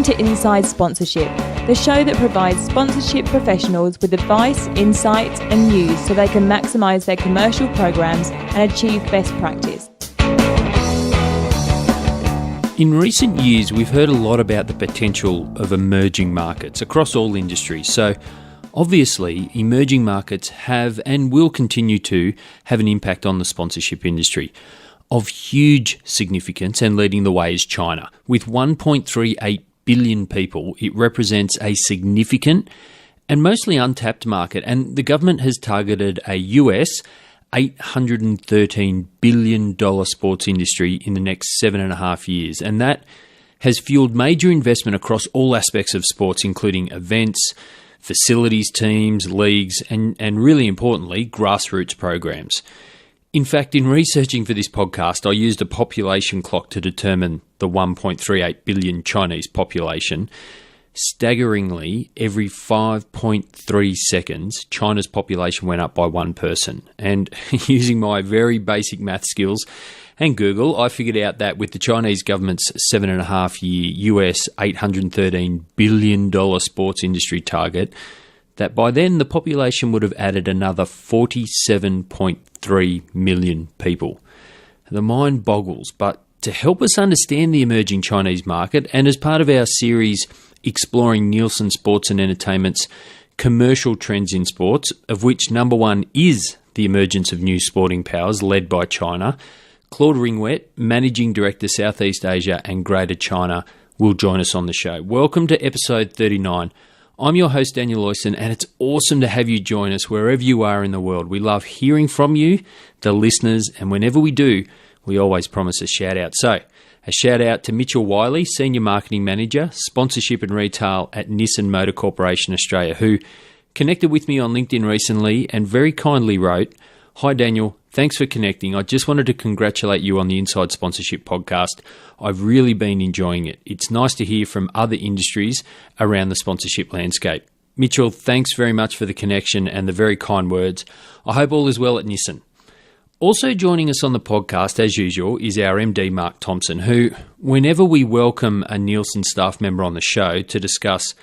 to Inside Sponsorship, the show that provides sponsorship professionals with advice, insight and news so they can maximise their commercial programs and achieve best practice. In recent years, we've heard a lot about the potential of emerging markets across all industries. So obviously, emerging markets have and will continue to have an impact on the sponsorship industry. Of huge significance and leading the way is China. With 1.38 billion people, it represents a significant and mostly untapped market, and the government has targeted a US $813 billion sports industry in the next 7.5 years, and that has fueled major investment across all aspects of sports, including events, facilities, teams, leagues, and really importantly, grassroots programs. In fact, in researching for this podcast, I used a population clock to determine the 1.38 billion Chinese population. Staggeringly, every 5.3 seconds, China's population went up by one person. And using my very basic math skills and Google, I figured out that with the Chinese government's 7.5-year US $813 billion sports industry target, that by then the population would have added another 47.3 million people. The mind boggles, but to help us understand the emerging Chinese market, and as part of our series exploring Nielsen Sports and Entertainment's commercial trends in sports, of which number one is the emergence of new sporting powers led by China, Claude Ringuet, Managing Director Southeast Asia and Greater China, will join us on the show. Welcome to episode 39. I'm your host, Daniel Oyson, and it's awesome to have you join us wherever you are in the world. We love hearing from you, the listeners, and whenever we do, we always promise a shout-out. So, a shout-out to Mitchell Wiley, Senior Marketing Manager, Sponsorship and Retail at Nissan Motor Corporation Australia, who connected with me on LinkedIn recently and very kindly wrote, "Hi Daniel, thanks for connecting. I just wanted to congratulate you on the Inside Sponsorship podcast. I've really been enjoying it. It's nice to hear from other industries around the sponsorship landscape." Mitchell, thanks very much for the connection and the very kind words. I hope all is well at Nissan. Also joining us on the podcast, as usual, is our MD, Mark Thompson, who, whenever we welcome a Nielsen staff member on the show to discuss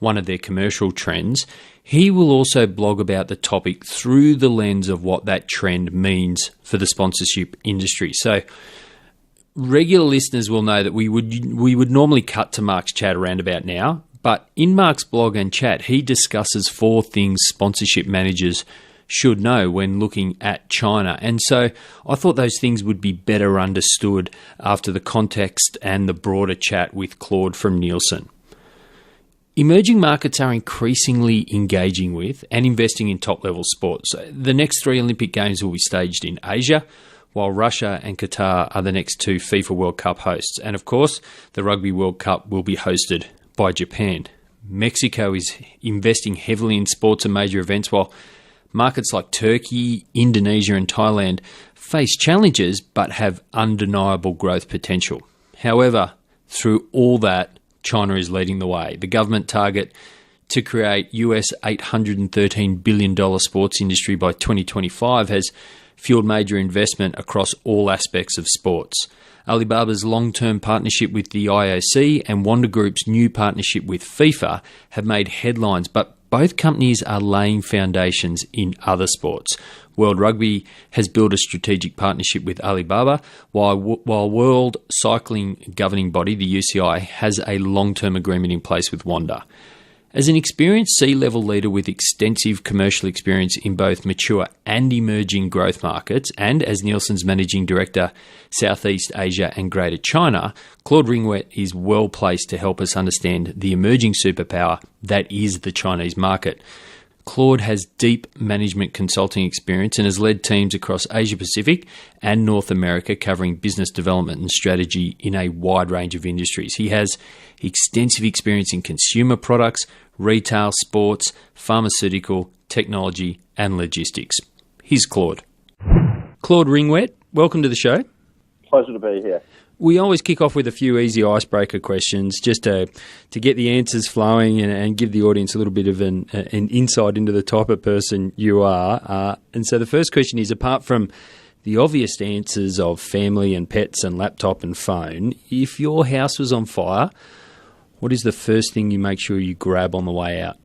one of their commercial trends, he will also blog about the topic through the lens of what that trend means for the sponsorship industry. So regular listeners will know that we would normally cut to Mark's chat around about now, but in Mark's blog and chat, he discusses 4 things sponsorship managers should know when looking at China. And so I thought those things would be better understood after the context and the broader chat with Claude from Nielsen. Emerging markets are increasingly engaging with and investing in top-level sports. The next 3 Olympic Games will be staged in Asia, while Russia and Qatar are the next 2 FIFA World Cup hosts. And of course, the Rugby World Cup will be hosted by Japan. Mexico is investing heavily in sports and major events, while markets like Turkey, Indonesia and Thailand face challenges but have undeniable growth potential. However, through all that, China is leading the way. The government target to create US $813 billion sports industry by 2025 has fueled major investment across all aspects of sports. Alibaba's long-term partnership with the IOC and Wanda Group's new partnership with FIFA have made headlines, but both companies are laying foundations in other sports. World Rugby has built a strategic partnership with Alibaba, while World Cycling Governing Body, the UCI, has a long-term agreement in place with Wanda. As an experienced C-level leader with extensive commercial experience in both mature and emerging growth markets, and as Nielsen's Managing Director, Southeast Asia and Greater China, Claude Ringuet is well placed to help us understand the emerging superpower that is the Chinese market. Claude has deep management consulting experience and has led teams across Asia Pacific and North America covering business development and strategy in a wide range of industries. He has extensive experience in consumer products, retail, sports, pharmaceutical, technology and logistics. Here's Claude. Claude Ringuet, welcome to the show. Pleasure to be here. We always kick off with a few easy icebreaker questions just to get the answers flowing and give the audience a little bit of an insight into the type of person you are. And so the first question is, apart from the obvious answers of family and pets and laptop and phone, if your house was on fire, what is the first thing you make sure you grab on the way out?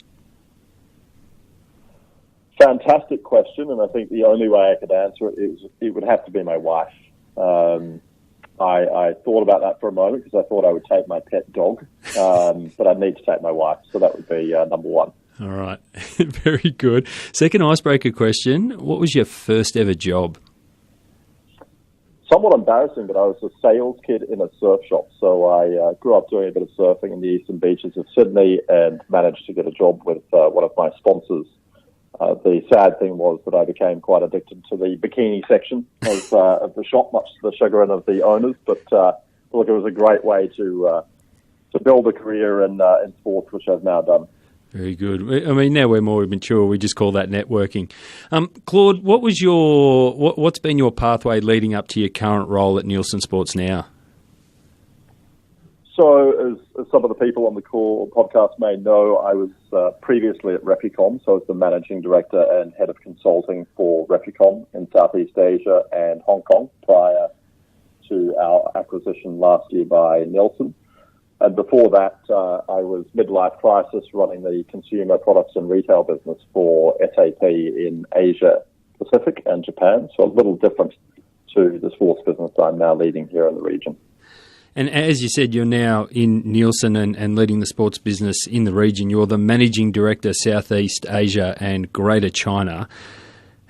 Fantastic question, and I think the only way I could answer it would have to be my wife. I thought about that for a moment because I thought I would take my pet dog, but I'd need to take my wife, so that would be number one. All right, very good. Second icebreaker question, what was your first ever job? Somewhat embarrassing, but I was a sales kid in a surf shop, so I grew up doing a bit of surfing in the eastern beaches of Sydney and managed to get a job with one of my sponsors. The sad thing was that I became quite addicted to the bikini section of the shop, much to the chagrin of the owners. But look, it was a great way to build a career in sports, which I've now done. Very good. I mean, now we're more mature. We just call that networking. Claude, what's been your pathway leading up to your current role at Nielsen Sports now? So, as some of the people on the call podcast may know, I was previously at Replicom, so I was the managing director and head of consulting for Replicom in Southeast Asia and Hong Kong prior to our acquisition last year by Nielsen. And before that, I was midlife crisis running the consumer products and retail business for SAP in Asia Pacific and Japan, so a little different to the sports business I'm now leading here in the region. And as you said, you're now in Nielsen and leading the sports business in the region. You're the Managing Director, Southeast Asia and Greater China.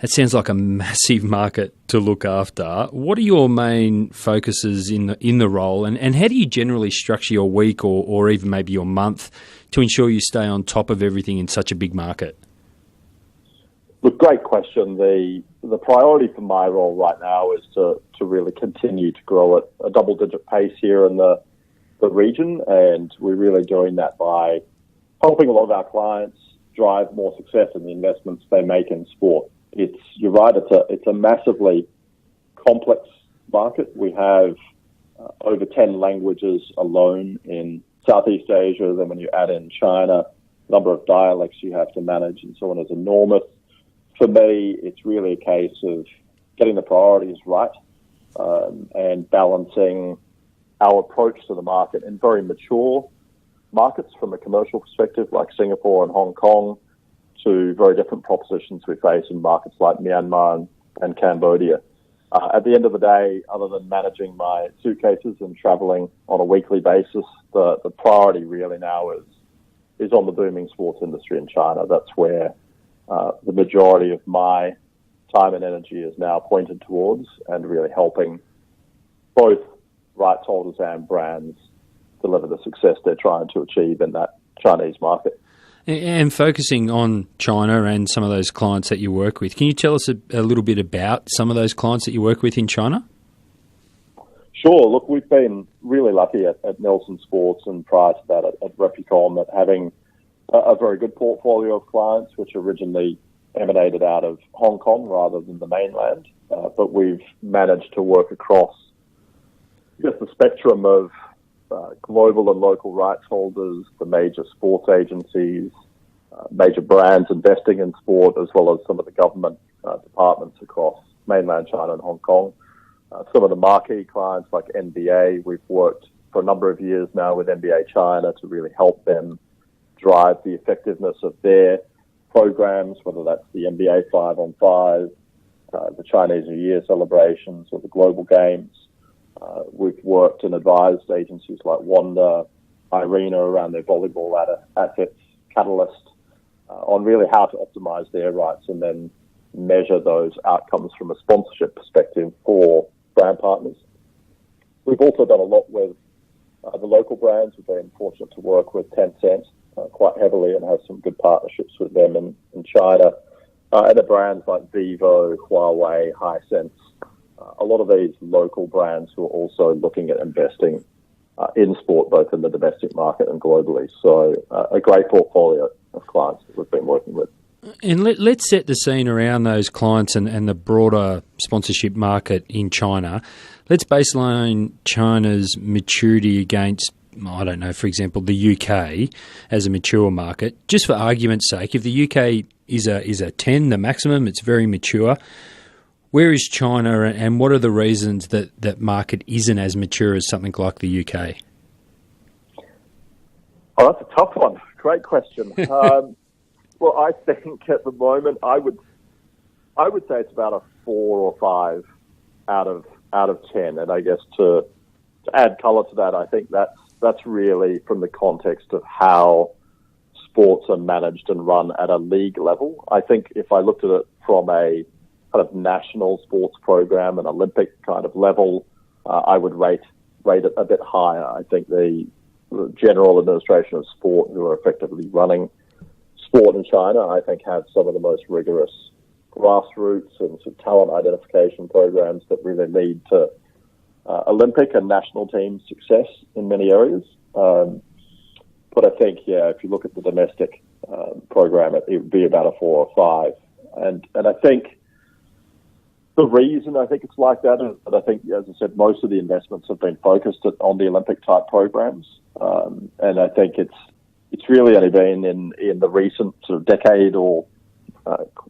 That sounds like a massive market to look after. What are your main focuses in the role, and how do you generally structure your week or even maybe your month to ensure you stay on top of everything in such a big market? Look, great question. The priority for my role right now is to really continue to grow at a double-digit pace here in the region, and we're really doing that by helping a lot of our clients drive more success in the investments they make in sport. You're right, it's a massively complex market. We have over 10 languages alone in Southeast Asia. Then when you add in China, the number of dialects you have to manage and so on is enormous. For me, it's really a case of getting the priorities right and balancing our approach to the market in very mature markets from a commercial perspective, like Singapore and Hong Kong, to very different propositions we face in markets like Myanmar and Cambodia. At the end of the day, other than managing my suitcases and traveling on a weekly basis, the priority really now is on the booming sports industry in China. That's where the majority of my time and energy is now pointed towards, and really helping both rights holders and brands deliver the success they're trying to achieve in that Chinese market. And focusing on China and some of those clients that you work with, can you tell us a little bit about some of those clients that you work with in China? Sure. Look, we've been really lucky at Nielsen Sports and prior to that at Replicom at having a very good portfolio of clients, which originally emanated out of Hong Kong rather than the mainland. But we've managed to work across the spectrum of global and local rights holders, the major sports agencies, major brands investing in sport, as well as some of the government departments across mainland China and Hong Kong. Some of the marquee clients like NBA, we've worked for a number of years now with NBA China to really help them drive the effectiveness of their programs, whether that's the NBA 5-on-5, the Chinese New Year celebrations, or the global games. We've worked and advised agencies like Wanda, Irina around their volleyball assets, Catalyst, on really how to optimize their rights and then measure those outcomes from a sponsorship perspective for brand partners. We've also done a lot with the local brands. We've been fortunate to work with Tencent quite heavily and have some good partnerships with them in China. And the brands like Vivo, Huawei, Hisense, a lot of these local brands who are also looking at investing in sport, both in the domestic market and globally. So a great portfolio of clients that we've been working with. And let's set the scene around those clients and the broader sponsorship market in China. Let's baseline China's maturity against, I don't know, for example, the UK as a mature market. Just for argument's sake, if the UK is a 10, the maximum, it's very mature. Where is China, and what are the reasons that market isn't as mature as something like the UK? Oh, that's a tough one. Great question. Well, I think at the moment I would say it's about a 4 or 5 out of 10. And I guess to add colour to that, I think that's really from the context of how sports are managed and run at a league level. I think if I looked at it from a kind of national sports program and Olympic kind of level, I would rate it a bit higher. I think the General Administration of Sport, who are effectively running sport in China, I think have some of the most rigorous grassroots and some talent identification programs that really lead to Olympic and national team success in many areas. But I think, if you look at the domestic program, it would be about a 4 or 5. And I think the reason I think it's like that is that I think, as I said, most of the investments have been focused on the Olympic type programs. And I think it's really only been in the recent sort of decade or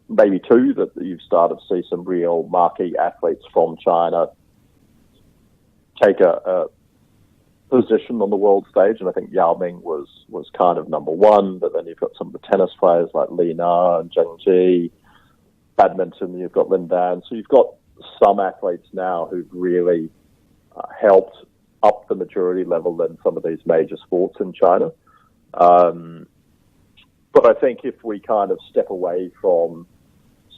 maybe 2 that you've started to see some real marquee athletes from China take a position on the world stage. And I think Yao Ming was kind of number 1, but then you've got some of the tennis players like Li Na and Zheng Ji. Badminton, you've got Lin Dan. So you've got some athletes now who've really helped up the maturity level than some of these major sports in China. But I think if we kind of step away from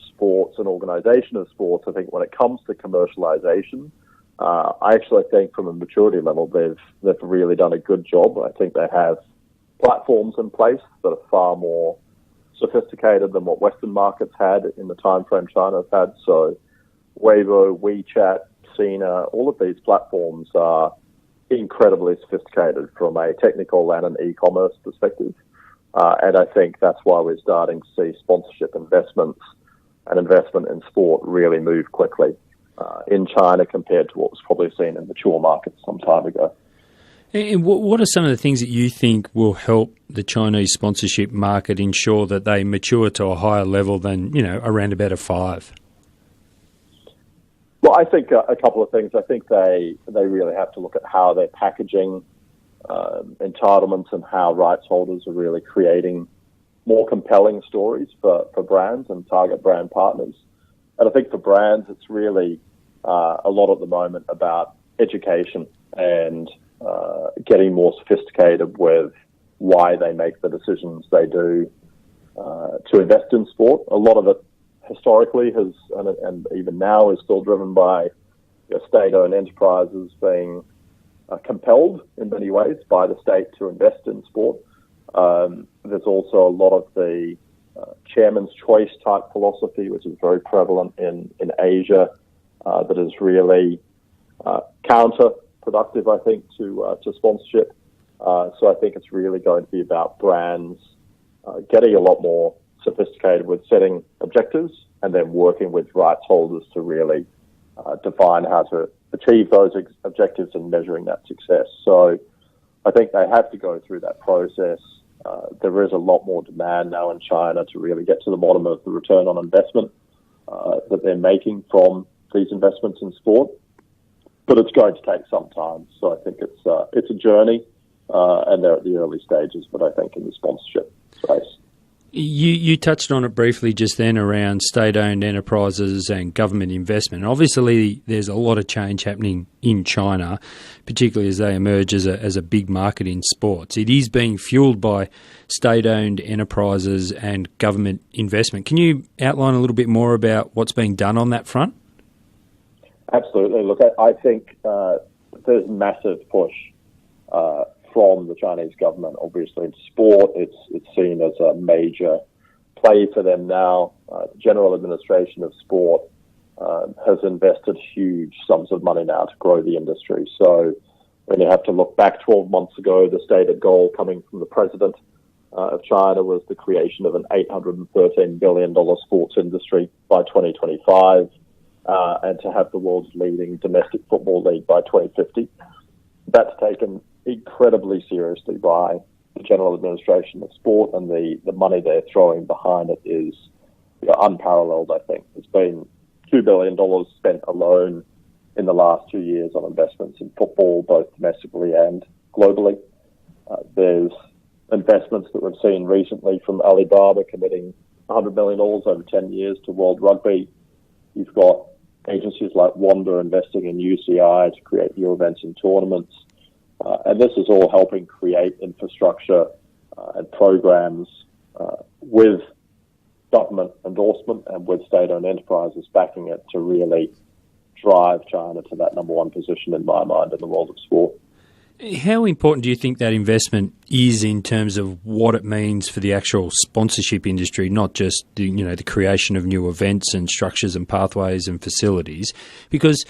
sports and organisation of sports, I think when it comes to commercialisation, I actually think from a maturity level, they've really done a good job. I think they have platforms in place that are far more sophisticated than what Western markets had in the time frame China's had. So Weibo, WeChat, Sina, all of these platforms are incredibly sophisticated from a technical and an e-commerce perspective. And I think that's why we're starting to see sponsorship investments and investment in sport really move quickly in China compared to what was probably seen in mature markets some time ago. And what are some of the things that you think will help the Chinese sponsorship market ensure that they mature to a higher level than, around about a 5? Well, I think a couple of things. I think they really have to look at how they're packaging entitlements and how rights holders are really creating more compelling stories for brands and target brand partners. And I think for brands, it's really a lot at the moment about education and getting more sophisticated with why they make the decisions they do to invest in sport. A lot of it historically has, and even now, is still driven by state-owned enterprises being compelled in many ways by the state to invest in sport. There's also a lot of the chairman's choice type philosophy, which is very prevalent in Asia, that is really counterproductive, I think, to sponsorship. So I think it's really going to be about brands getting a lot more sophisticated with setting objectives and then working with rights holders to really define how to achieve those objectives and measuring that success. So I think they have to go through that process. There is a lot more demand now in China to really get to the bottom of the return on investment that they're making from these investments in sport. But it's going to take some time. So I think it's a journey, and they're at the early stages, but I think in the sponsorship space. You touched on it briefly just then around state-owned enterprises and government investment. Obviously, there's a lot of change happening in China, particularly as they emerge as a big market in sports. It is being fueled by state-owned enterprises and government investment. Can you outline a little bit more about what's being done on that front? Absolutely. Look, I think there's massive push from the Chinese government, obviously, in sport. It's seen as a major play for them now. The General Administration of Sport has invested huge sums of money now to grow the industry. So when you have to look back 12 months ago, the stated goal coming from the president of China was the creation of an $813 billion sports industry by 2025 and to have the world's leading domestic football league by 2050. That's taken incredibly seriously by the General Administration of Sport, and the money they're throwing behind it is unparalleled, I think. There's been $2 billion spent alone in the last 2 years on investments in football, both domestically and globally. There's investments that we've seen recently from Alibaba committing $100 million over 10 years to World Rugby. You've got agencies like Wanda investing in UCI to create new events and tournaments. And this is all helping create infrastructure and programs with government endorsement and with state-owned enterprises backing it to really drive China to that number one position, in my mind, in the world of sport. How important do you think that investment is in terms of what it means for the actual sponsorship industry, not just the creation of new events and structures and pathways and facilities? Because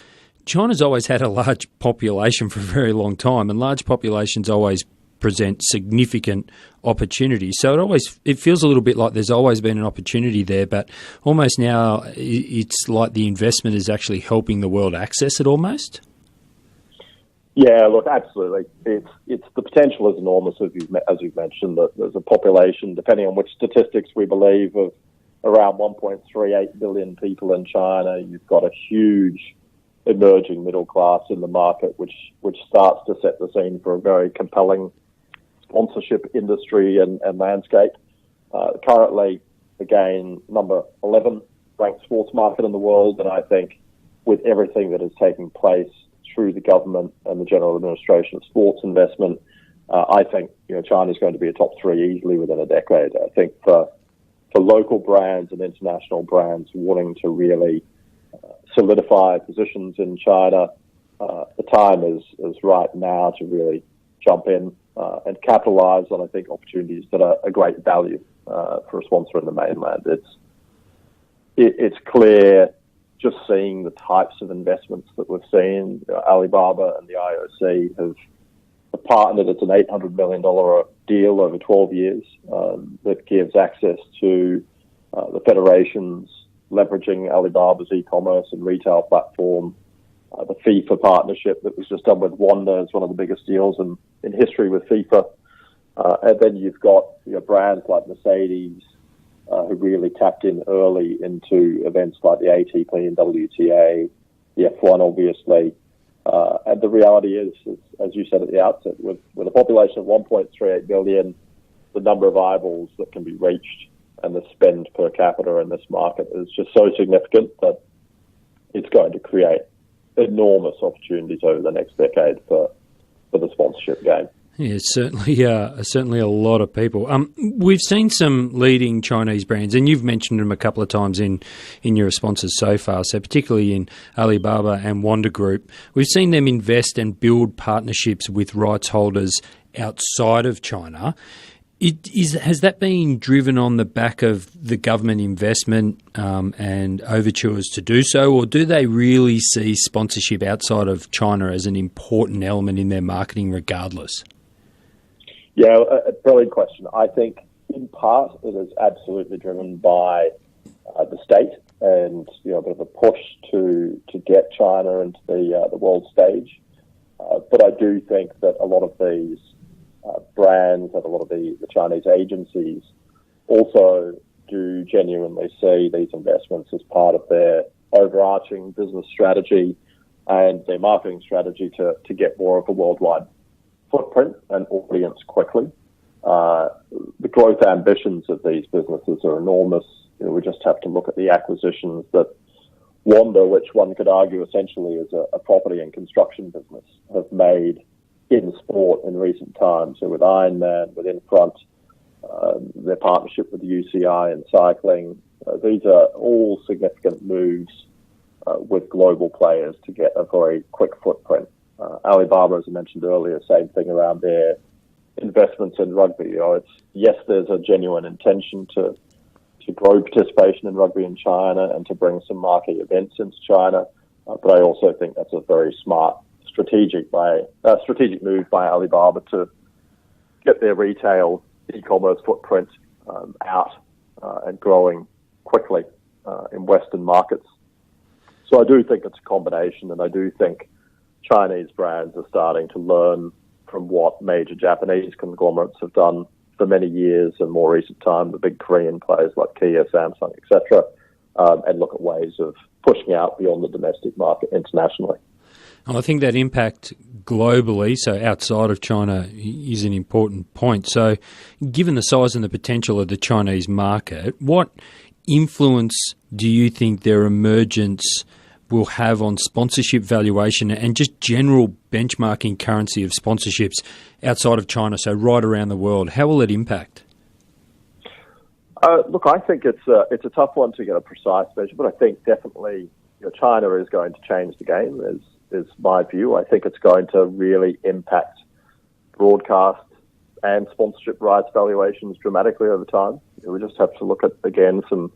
China's always had a large population for a very long time, and large populations always present significant opportunities. So it feels a little bit like there's always been an opportunity there, but almost now it's like the investment is actually helping the world access it almost. Yeah, look, absolutely. It's the potential is enormous, as you've mentioned. That there's a population, depending on which statistics we believe, of around 1.38 billion people in China. You've got a huge emerging middle class in the market, which starts to set the scene for a very compelling sponsorship industry and landscape. Currently, again, number 11 ranked sports market in the world, and I think with everything that is taking place through the government and the General Administration of Sports Investment, I think China's going to be a top three easily within a decade. I think for local brands and international brands wanting to really solidify positions in China, the time is right now to really jump in and capitalize on, I think, opportunities that are a great value for a sponsor in the mainland. It's clear, just seeing the types of investments that we've seen. Alibaba and the IOC have partnered. It's an $800 million deal over 12 years that gives access to the federations, leveraging Alibaba's e-commerce and retail platform. The FIFA partnership that was just done with Wanda is one of the biggest deals in history with FIFA. And then you've got brands like Mercedes, who really tapped in early into events like the ATP and WTA, the F1 obviously. And the reality is, as you said at the outset, with a population of 1.38 billion, the number of eyeballs that can be reached and the spend per capita in this market is just so significant that it's going to create enormous opportunities over the next decade for the sponsorship game. Yeah, certainly a lot of people. We've seen some leading Chinese brands, and you've mentioned them a couple of times in your responses so far, so particularly in Alibaba and Wanda Group. We've seen them invest and build partnerships with rights holders outside of China. Has that been driven on the back of the government investment and overtures to do so, or do they really see sponsorship outside of China as an important element in their marketing regardless? Yeah, a brilliant question. I think in part it is absolutely driven by the state and a bit of a push to get China into the world stage. But I do think that a lot of these brands and a lot of the Chinese agencies also do genuinely see these investments as part of their overarching business strategy and their marketing strategy to get more of a worldwide footprint and audience quickly. The growth ambitions of these businesses are enormous. We just have to look at the acquisitions that Wanda, which one could argue essentially is a property and construction business, have made in sport in recent times. So with Ironman, with Infront, their partnership with UCI in cycling, these are all significant moves with global players to get a very quick footprint. Alibaba, as I mentioned earlier, same thing around their investments in rugby. Yes, there's a genuine intention to grow participation in rugby in China and to bring some marquee events into China, but I also think that's a very smart strategic move by Alibaba to get their retail e-commerce footprint out and growing quickly in Western markets. So I do think it's a combination, and I do think Chinese brands are starting to learn from what major Japanese conglomerates have done for many years and more recent time, the big Korean players like Kia, Samsung, etc., and look at ways of pushing out beyond the domestic market internationally. I think that impact globally, so outside of China, is an important point. So given the size and the potential of the Chinese market, what influence do you think their emergence will have on sponsorship valuation and just general benchmarking currency of sponsorships outside of China, so right around the world? How will it impact? Look, I think it's a tough one to get a precise measure, but I think definitely China is going to change the game, is my view. I think it's going to really impact broadcast and sponsorship rights valuations dramatically over time. We just have to look at, again, some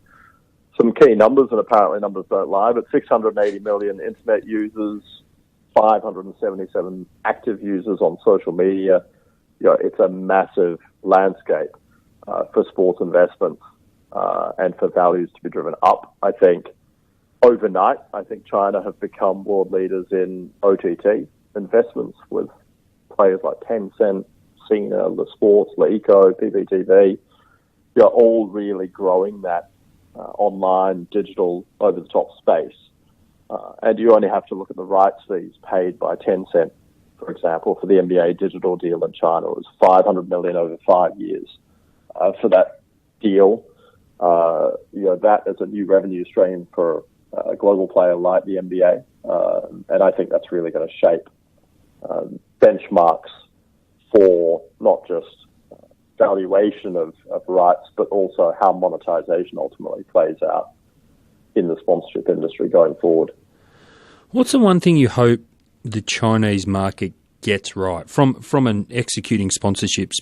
key numbers, and apparently numbers don't lie, but 680 million internet users, 577 active users on social media. It's a massive landscape for sports investments and for values to be driven up. I think overnight, China have become world leaders in OTT investments with players like Tencent, Sina, Le Sports, Leico, PPTV. All really growing that online, digital, over-the-top space. And you only have to look at the rights fees paid by Tencent, for example, for the NBA digital deal in China. It was $500 million over 5 years for that deal. That is a new revenue stream for a global player like the NBA. And I think that's really going to shape benchmarks for not just valuation of rights, but also how monetization ultimately plays out in the sponsorship industry going forward. What's the one thing you hope the Chinese market gets right from an executing sponsorships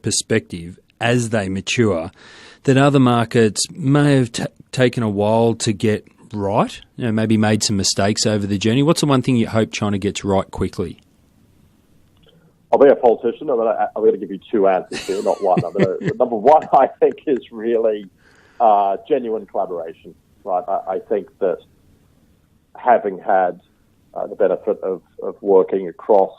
perspective as they mature that other markets may have taken a while to get right? Maybe made some mistakes over the journey. What's the one thing you hope China gets right quickly? I'll be a politician. I'm going to give you two answers here, not one. Number one, I think, is really genuine collaboration. Right? I think that having had the benefit of working across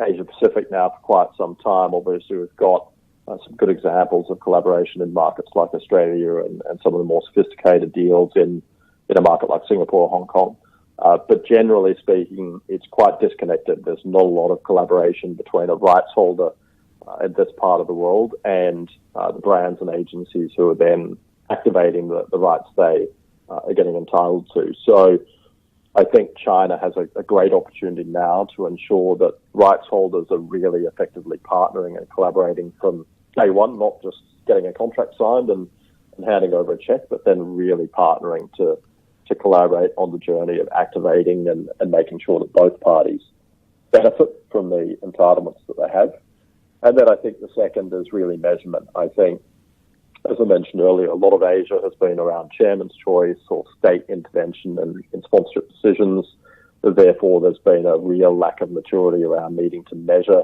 Asia Pacific now for quite some time, obviously we've got some good examples of collaboration in markets like Australia and some of the more sophisticated deals in a market like Singapore or Hong Kong. But generally speaking, it's quite disconnected. There's not a lot of collaboration between a rights holder in this part of the world and the brands and agencies who are then activating the rights they are getting entitled to. So I think China has a great opportunity now to ensure that rights holders are really effectively partnering and collaborating from day one, not just getting a contract signed and handing over a check, but then really partnering to collaborate on the journey of activating and making sure that both parties benefit from the entitlements that they have. And then I think the second is really measurement. I think, as I mentioned earlier, a lot of Asia has been around chairman's choice or state intervention in sponsorship decisions. Therefore, there's been a real lack of maturity around needing to measure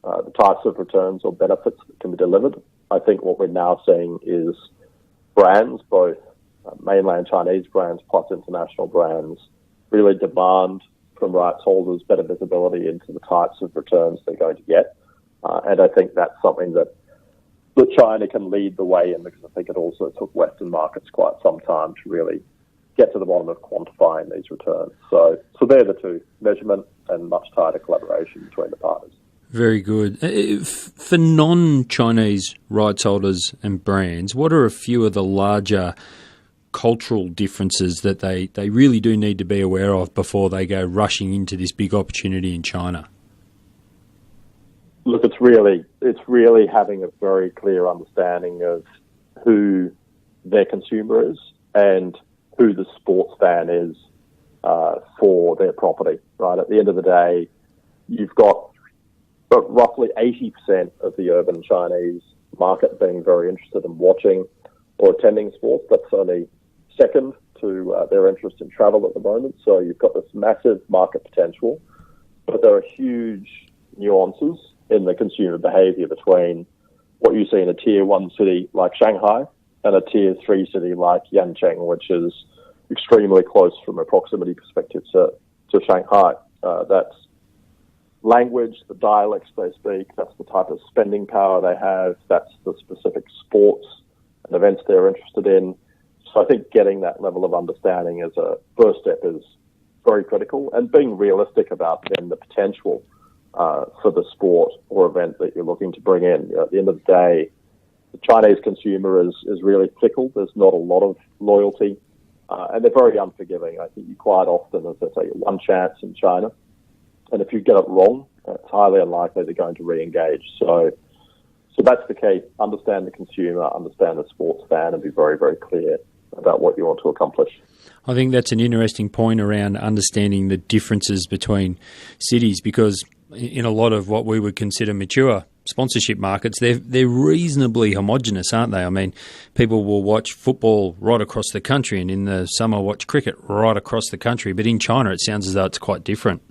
the types of returns or benefits that can be delivered. I think what we're now seeing is brands, both mainland Chinese brands plus international brands, really demand from rights holders better visibility into the types of returns they're going to get. And I think that's something that China can lead the way in, because I think it also took Western markets quite some time to really get to the bottom of quantifying these returns. So they're the two, measurement and much tighter collaboration between the partners. Very good. For non-Chinese rights holders and brands, what are a few of the larger cultural differences that they really do need to be aware of before they go rushing into this big opportunity in China? Look, it's really having a very clear understanding of who their consumer is and who the sports fan is for their property, right? At the end of the day, you've got roughly 80% of the urban Chinese market being very interested in watching or attending sports. That's only second to their interest in travel at the moment. So you've got this massive market potential, but there are huge nuances in the consumer behavior between what you see in a tier 1 city like Shanghai and a tier 3 city like Yancheng, which is extremely close from a proximity perspective to Shanghai. That's language, the dialects they speak, that's the type of spending power they have, that's the specific sports and events they're interested in. So I think getting that level of understanding as a first step is very critical, and being realistic about then the potential for the sport or event that you're looking to bring in. At the end of the day, the Chinese consumer is really fickle. There's not a lot of loyalty, and they're very unforgiving. I think you quite often, as I say, get one chance in China, and if you get it wrong, it's highly unlikely they're going to re-engage. So that's the key. Understand the consumer, understand the sports fan, and be very, very clear about what you want to accomplish. I think that's an interesting point around understanding the differences between cities, because in a lot of what we would consider mature sponsorship markets, they're reasonably homogenous, aren't they? I mean, people will watch football right across the country, and in the summer watch cricket right across the country. But in China, it sounds as though it's quite different.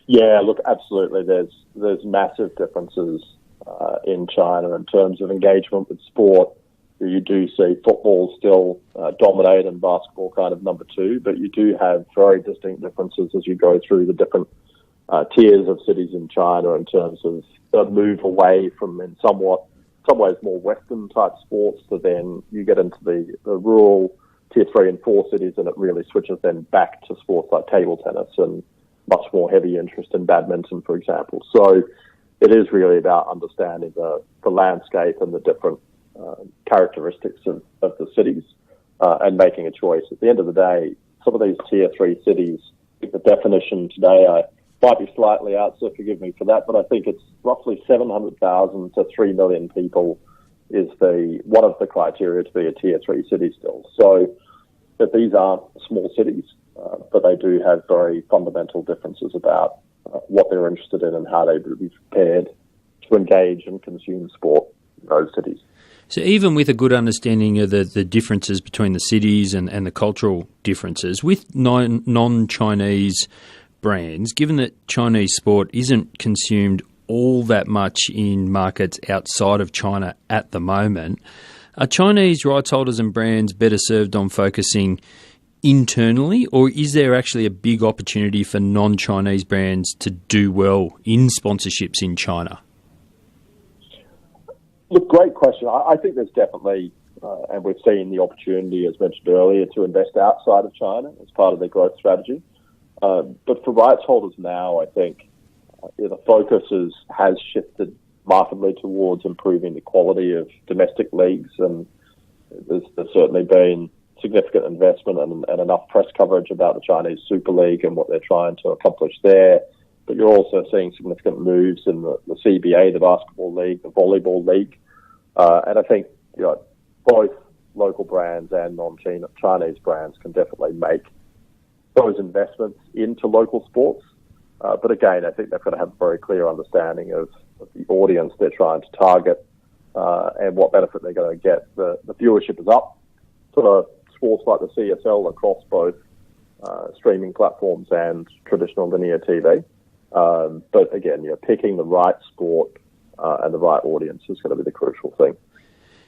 Yeah, look, absolutely. There's massive differences in China in terms of engagement with sport. You do see football still dominate and basketball kind of number two, but you do have very distinct differences as you go through the different tiers of cities in China in terms of the move away from, in some ways, more Western type sports, to then you get into the rural tier 3 and 4 cities, and it really switches then back to sports like table tennis and much more heavy interest in badminton, for example. So it is really about understanding the landscape and the different characteristics of the cities and making a choice. At the end of the day, some of these tier 3 cities, the definition today, I might be slightly out, so forgive me for that, but I think it's roughly 700,000 to 3 million people is one of the criteria to be a tier 3 city still. So that these aren't small cities, but they do have very fundamental differences about what they're interested in and how they would be prepared to engage and consume sport in those cities. So even with a good understanding of the differences between the cities and the cultural differences, with non-Chinese brands, given that Chinese sport isn't consumed all that much in markets outside of China at the moment, are Chinese rights holders and brands better served on focusing internally, or is there actually a big opportunity for non-Chinese brands to do well in sponsorships in China? Look, great question. I think there's definitely, and we've seen the opportunity, as mentioned earlier, to invest outside of China as part of their growth strategy. But for rights holders now, I think the focus has shifted markedly towards improving the quality of domestic leagues, and there's certainly been significant investment and enough press coverage about the Chinese Super League and what they're trying to accomplish there. But you're also seeing significant moves in the CBA, the basketball league, the volleyball league. And I think both local brands and non-Chinese brands can definitely make those investments into local sports. But again, I think they've got to have a very clear understanding of the audience they're trying to target and what benefit they're going to get. The viewership is up for sports like the CSL across both streaming platforms and traditional linear TV. But again, picking the right sport and the right audience is going to be the crucial thing.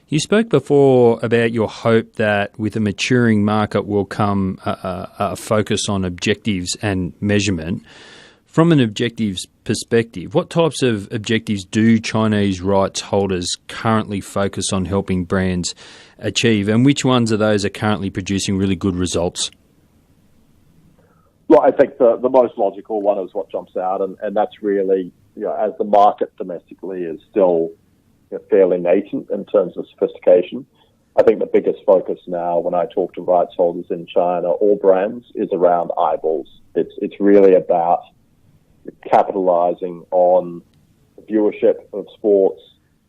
You spoke before about your hope that with a maturing market will come a focus on objectives and measurement. From an objectives perspective, what types of objectives do Chinese rights holders currently focus on helping brands achieve, and which ones of those are currently producing really good results? Well, I think the most logical one is what jumps out, and that's really, as the market domestically is still fairly nascent in terms of sophistication. I think the biggest focus now when I talk to rights holders in China or brands is around eyeballs. It's really about capitalizing on the viewership of sports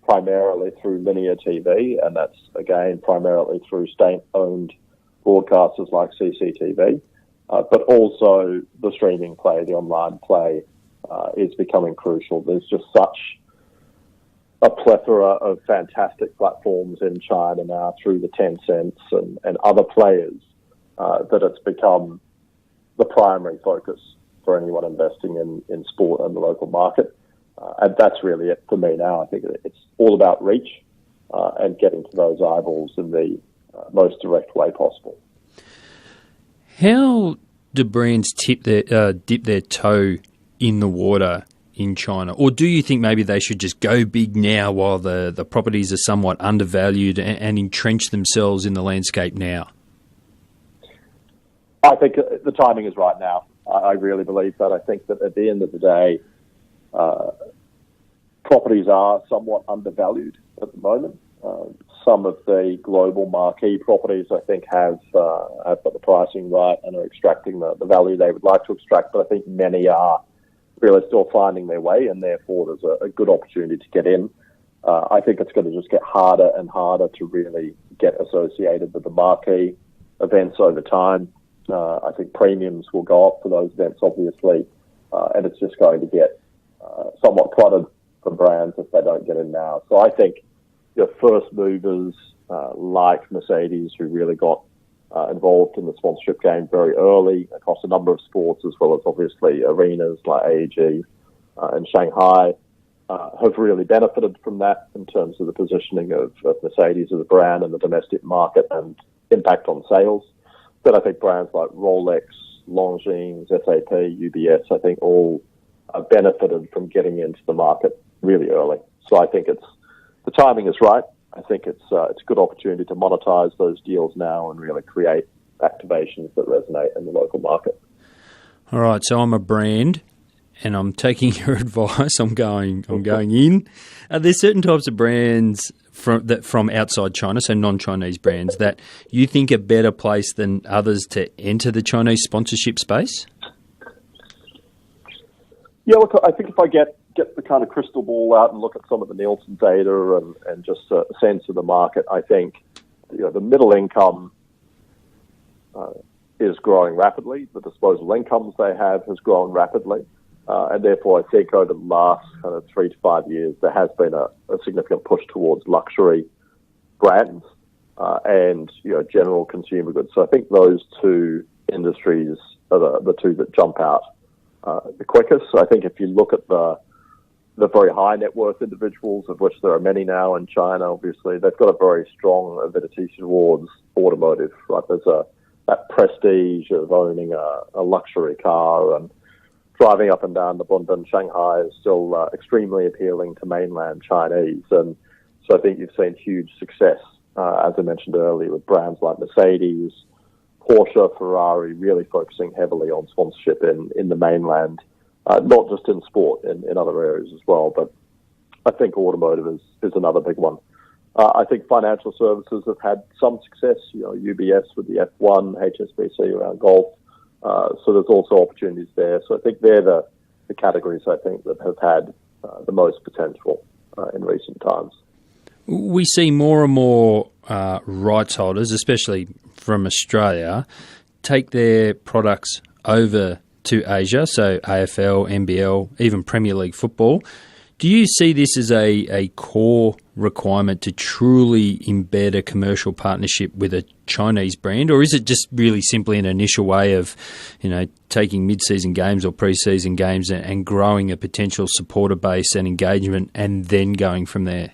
primarily through linear TV, and that's, again, primarily through state-owned broadcasters like CCTV. But also the streaming play, the online play, is becoming crucial. There's just such a plethora of fantastic platforms in China now through the Tencents and other players that it's become the primary focus for anyone investing in sport and the local market. And that's really it for me now. I think it's all about reach and getting to those eyeballs in the most direct way possible. How do brands dip their toe in the water in China? Or do you think maybe they should just go big now while the properties are somewhat undervalued and entrench themselves in the landscape now? I think the timing is right now. I really believe that. I think that at the end of the day, properties are somewhat undervalued at the moment. Some of the global marquee properties, I think, have got the pricing right and are extracting the value they would like to extract. But I think many are really still finding their way, and therefore there's a good opportunity to get in. I think it's going to just get harder and harder to really get associated with the marquee events over time. I think premiums will go up for those events, obviously, and it's just going to get somewhat cluttered for brands if they don't get in now. So I think your first movers like Mercedes, who really got involved in the sponsorship game very early across a number of sports, as well as obviously arenas like AEG and Shanghai, have really benefited from that in terms of the positioning of Mercedes as a brand in the domestic market and impact on sales. But I think brands like Rolex, Longines, SAP, UBS, I think all benefited from getting into the market really early. So I think the timing is right. I think it's a good opportunity to monetize those deals now and really create activations that resonate in the local market. All right, so I'm a brand, and I'm taking your advice. I'm going in. Are there certain types of brands from outside China, so non-Chinese brands, that you think are better placed than others to enter the Chinese sponsorship space? Yeah, look, I think if I get the kind of crystal ball out and look at some of the Nielsen data and just a sense of the market, I think the middle income is growing rapidly. The disposable incomes they have has grown rapidly. And therefore, I think over the last kind of 3 to 5 years, there has been a significant push towards luxury brands and general consumer goods. So I think those two industries are the two that jump out the quickest. So I think if you look at the very high net worth individuals, of which there are many now in China, obviously, they've got a very strong avidity towards automotive. Right? There's that prestige of owning a luxury car, and driving up and down the Bundan Shanghai is still extremely appealing to mainland Chinese. And so I think you've seen huge success, as I mentioned earlier, with brands like Mercedes, Porsche, Ferrari, really focusing heavily on sponsorship in the mainland, not just in sport, in other areas as well. But I think automotive is another big one. I think financial services have had some success, UBS with the F1, HSBC around golf. So there's also opportunities there. So I think they're the categories, I think, that have had the most potential in recent times. We see more and more rights holders, especially from Australia, take their products over to Asia, so AFL, NBL, even Premier League football. Do you see this as a core requirement to truly embed a commercial partnership with a Chinese brand, or is it just really simply an initial way of, taking mid-season games or pre-season games and growing a potential supporter base and engagement and then going from there?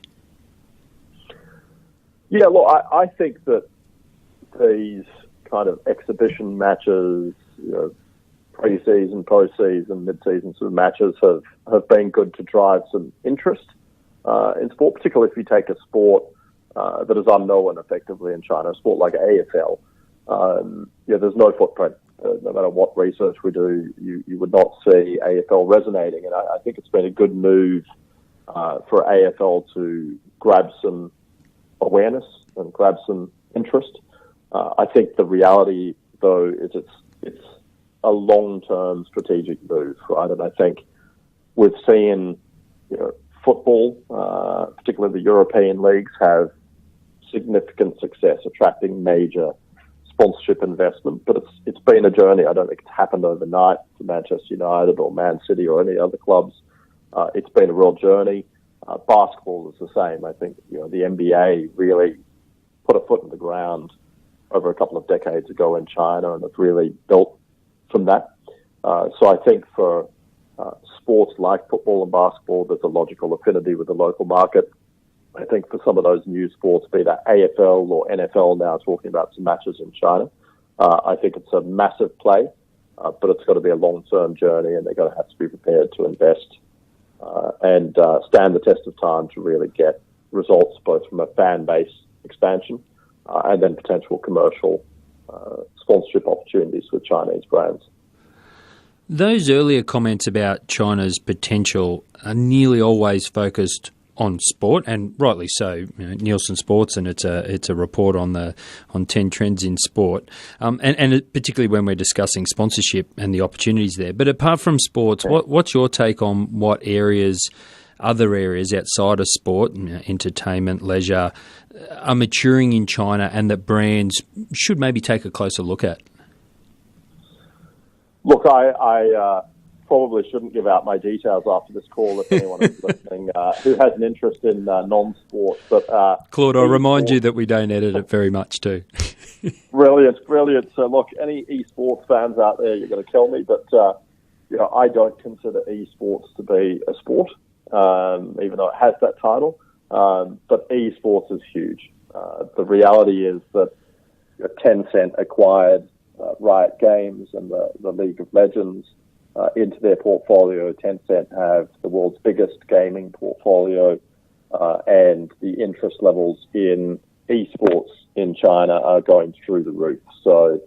Yeah, look, I think that these kind of exhibition matches, pre-season, post-season, mid-season sort of matches have been good to drive some interest in sport, particularly if you take a sport that is unknown effectively in China, a sport like AFL. There's no footprint. No matter what research we do, you would not see AFL resonating. And I think it's been a good move for AFL to grab some awareness and grab some interest. I think the reality, though, is it's a long-term strategic move, right? And I think we've seen, football, particularly the European leagues, have significant success attracting major sponsorship investment, but it's been a journey. I don't think it's happened overnight for Manchester United or Man City or any other clubs. It's been a real journey. Basketball is the same. I think the NBA really put a foot in the ground over a couple of decades ago in China and have really built from that. So I think for sports like football and basketball, there's a logical affinity with the local market. I think for some of those new sports, be that AFL or NFL now talking about some matches in China, I think it's a massive play, but it's got to be a long-term journey, and they're going to have to be prepared to invest and stand the test of time to really get results both from a fan base expansion and then potential commercial sponsorship opportunities with Chinese brands. Those earlier comments about China's potential are nearly always focused on sport, and rightly so. You know, Nielsen Sports, and it's a report on 10 trends in sport, and particularly when we're discussing sponsorship and the opportunities there. But apart from sports, what's your take on what other areas outside of sport, you know, entertainment, leisure, are maturing in China and that brands should maybe take a closer look at? Look, I probably shouldn't give out my details after this call if anyone is listening who has an interest in non-sport. But Claude, I'll remind you that we don't edit it very much too. Brilliant. So look, any esports fans out there, you're going to kill me, but I don't consider esports to be a sport, even though it has that title. But esports is huge. The reality is that Tencent acquired Riot Games and the League of Legends into their portfolio. Tencent have the world's biggest gaming portfolio, and the interest levels in esports in China are going through the roof. So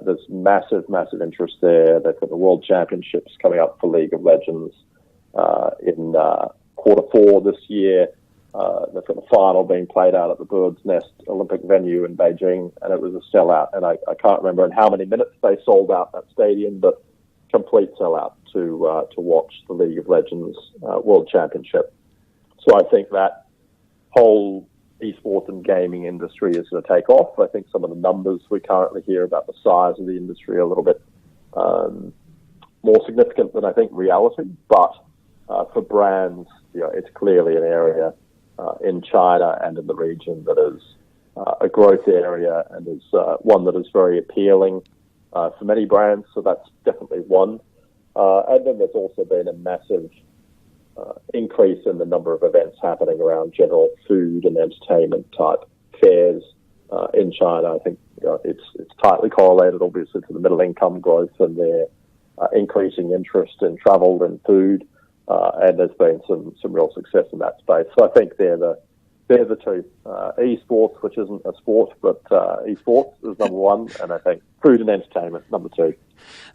there's massive interest there. They've got the World Championships coming up for League of Legends in Q4 this year. They've got the final being played out at the Bird's Nest Olympic venue in Beijing, and it was a sellout. And I can't remember in how many minutes they sold out that stadium, but complete sellout to watch the League of Legends World Championship. So I think that whole esports and gaming industry is going to take off. I think some of the numbers we currently hear about the size of the industry are a little bit more significant than I think reality. But for brands, it's clearly an area in China and in the region that is a growth area and is one that is very appealing for many brands. So that's definitely one. And then there's also been a massive increase in the number of events happening around general food and entertainment type fairs in China. I think it's tightly correlated, obviously, to the middle income growth and their increasing interest in travel and food. And there's been some real success in that space. So I think they're the two. Esports, which isn't a sport, but esports is number one, and I think food and entertainment number two.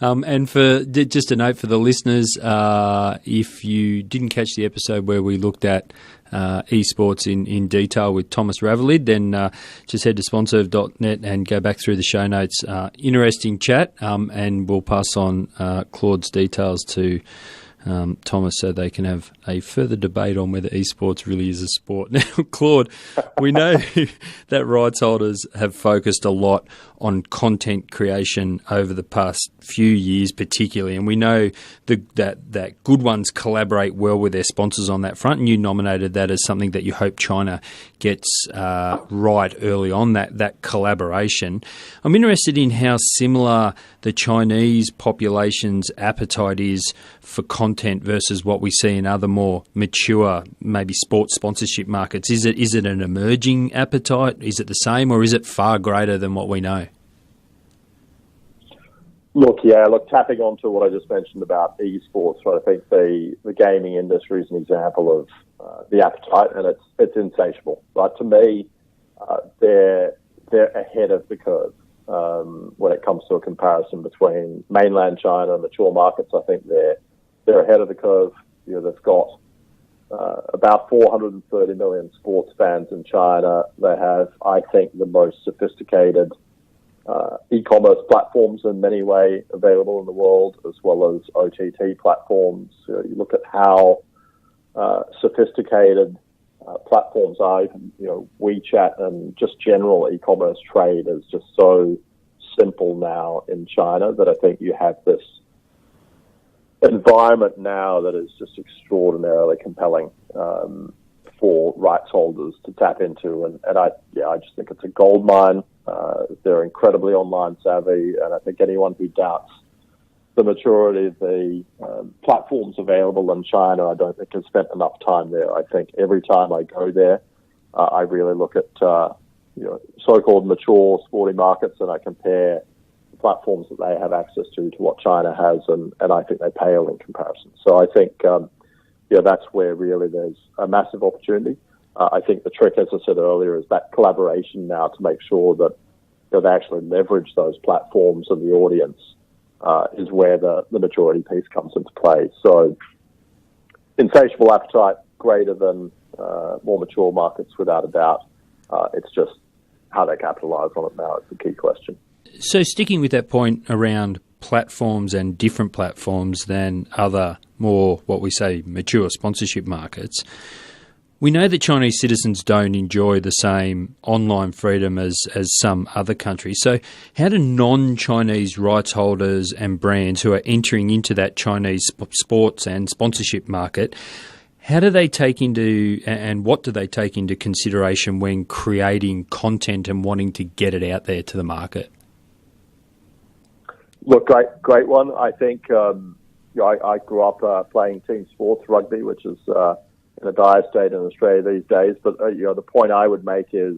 And for just a note for the listeners, if you didn't catch the episode where we looked at esports in detail with Thomas Ravelid, then just head to SponServe.net and go back through the show notes. Interesting chat, and we'll pass on Claude's details to Thomas, so they can have a further debate on whether esports really is a sport. Now, Claude, we know that rights holders have focused a lot on content creation over the past few years particularly, and we know that good ones collaborate well with their sponsors on that front, and you nominated that as something that you hope China gets right early on, that collaboration. I'm interested in how similar the Chinese population's appetite is for content versus what we see in other more mature, maybe sports sponsorship markets. Is it an emerging appetite? Is it the same, or is it far greater than what we know? Look, tapping onto what I just mentioned about esports, right, I think the gaming industry is an example of the appetite, and it's insatiable. But to me, they're ahead of the curve when it comes to a comparison between mainland China and mature markets. I think they're ahead of the curve. They've got about 430 million sports fans in China. They have, I think, the most sophisticated e-commerce platforms in many ways available in the world, as well as OTT platforms. You look at how sophisticated platforms are. Even, WeChat and just general e-commerce trade is just so simple now in China that I think you have this environment now that is just extraordinarily compelling for rights holders to tap into, and I just think it's a gold mine. They're incredibly online savvy, and I think anyone who doubts the maturity of the platforms available in China, I don't think has spent enough time there. I think every time I go there, I really look at so-called mature sporting markets, and I compare the platforms that they have access to what China has, and I think they pale in comparison. So I think that's where really there's a massive opportunity. I think the trick, as I said earlier, is that collaboration now to make sure that they actually leverage those platforms and the audience is where the maturity piece comes into play. So insatiable appetite, greater than more mature markets, without a doubt. It's just how they capitalise on it now is the key question. So sticking with that point around platforms and different platforms than other more, what we say, mature sponsorship markets, we know that Chinese citizens don't enjoy the same online freedom as some other countries. So how do non-Chinese rights holders and brands who are entering into that Chinese sports and sponsorship market, how do they take into, and what do they take into consideration when creating content and wanting to get it out there to the market? Look, great one. I think I grew up playing team sports, rugby, which is in a dire state in Australia these days. But the point I would make is,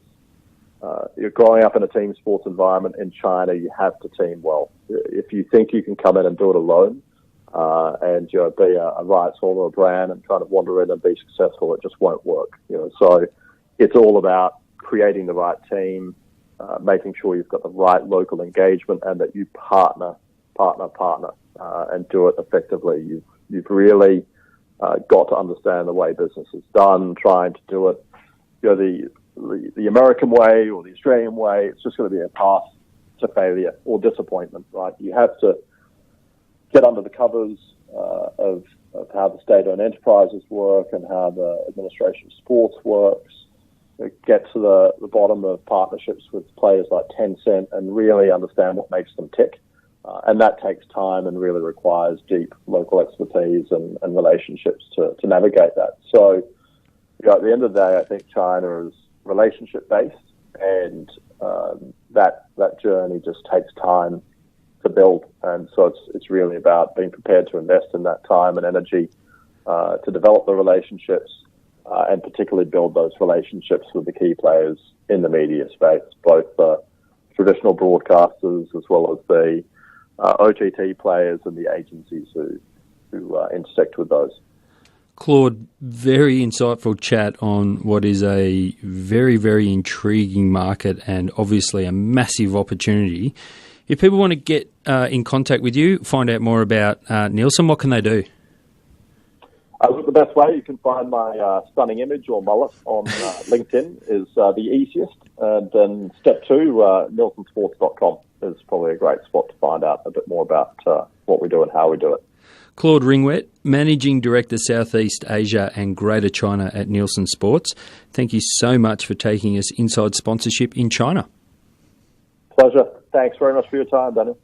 you're growing up in a team sports environment in China. You have to team well. If you think you can come in and do it alone, and be a rights holder or a brand and kind of wander in and be successful, it just won't work. So it's all about creating the right team, making sure you've got the right local engagement, and that you partner, and do it effectively. You've really got to understand the way business is done. Trying to do it, the American way or the Australian way, it's just going to be a path to failure or disappointment, right? You have to get under the covers of how the state-owned enterprises work and how the administration of sports works. Get to the bottom of partnerships with players like Tencent and really understand what makes them tick. And that takes time and really requires deep local expertise and relationships to navigate that. So, at the end of the day, I think China is relationship-based, and that journey just takes time to build. And so it's really about being prepared to invest in that time and energy to develop the relationships, and particularly build those relationships with the key players in the media space, both the traditional broadcasters as well as the OTT players and the agencies who intersect with those. Claude, very insightful chat on what is a very, very intriguing market and obviously a massive opportunity. If people want to get in contact with you, find out more about Nielsen, what can they do? The best way, you can find my stunning image or mullet on LinkedIn is the easiest. And then step two, nielsensports.com is probably a great spot to find out a bit more about what we do and how we do it. Claude Ringuet, Managing Director Southeast Asia and Greater China at Nielsen Sports. Thank you so much for taking us inside sponsorship in China. Pleasure. Thanks very much for your time, Daniel.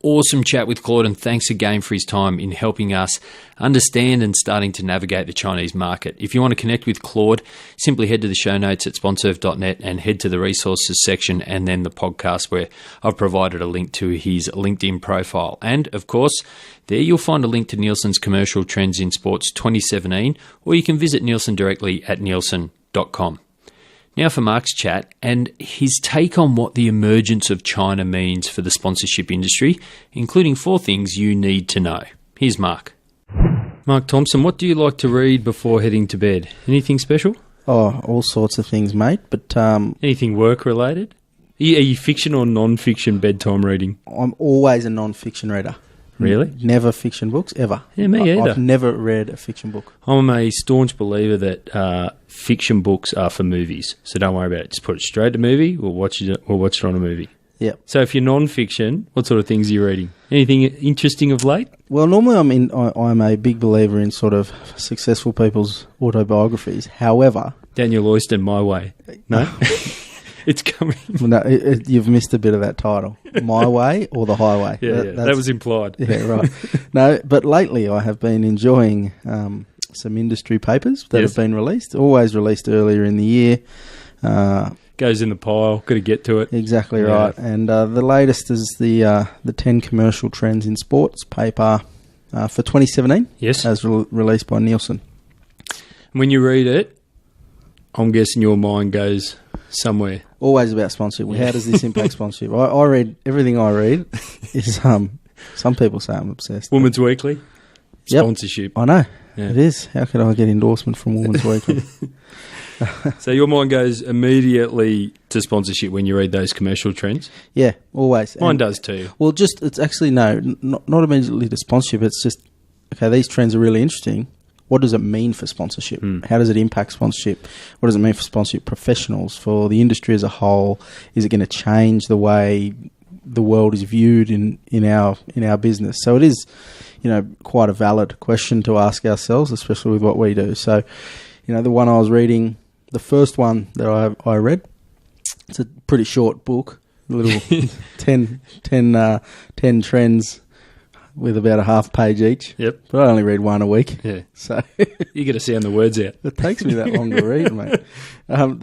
Awesome chat with Claude, and thanks again for his time in helping us understand and starting to navigate the Chinese market. If you want to connect with Claude, simply head to the show notes at SponServe.net and head to the resources section and then the podcast, where I've provided a link to his LinkedIn profile. And, of course, there you'll find a link to Nielsen's Commercial Trends in Sports 2017, or you can visit Nielsen directly at nielsen.com. Now for Mark's chat and his take on what the emergence of China means for the sponsorship industry, including 4 things you need to know. Here's Mark. Mark Thompson, what do you like to read before heading to bed? Anything special? Oh, all sorts of things, mate. But anything work-related? Are you fiction or non-fiction bedtime reading? I'm always a non-fiction reader. Really? Never fiction books, ever. Yeah, me either. I've never read a fiction book. I'm a staunch believer that fiction books are for movies, so don't worry about it. Just put it straight to movie, we'll watch it on a movie. Yeah. So if you're non-fiction, what sort of things are you reading? Anything interesting of late? Well, normally I'm a big believer in sort of successful people's autobiographies. However... Daniel Oyston, My Way. No? It's coming. Well, no, you've missed a bit of that title. My Way or The Highway. Yeah, that was implied. Yeah, right. No, but lately I have been enjoying some industry papers that have been released, always released earlier in the year. Goes in the pile, got to get to it. Exactly right. And the latest is the 10 Commercial Trends in Sports paper for 2017. Yes. As released by Nielsen. When you read it, I'm guessing your mind goes somewhere. Always about sponsorship. How does this impact sponsorship? I read, everything I read is, some people say I'm obsessed. Women's Weekly, sponsorship. Yep, I know. Yeah. It is. How could I get endorsement from Women's Weekly? So your mind goes immediately to sponsorship when you read those commercial trends? Yeah, always. Mine does too. Well, it's actually, not immediately to sponsorship. It's just, okay, these trends are really interesting. What does it mean for sponsorship? How does it impact sponsorship? What does it mean for sponsorship professionals, for the industry as a whole? Is it going to change the way the world is viewed in our business? So it is, quite a valid question to ask ourselves, especially with what we do. So, the one I was reading, the first one that I read, it's a pretty short book, a little 10 trends with about a half page each. Yep. But I only read one a week. Yeah. So you got to sound the words out. It takes me that long to read, mate.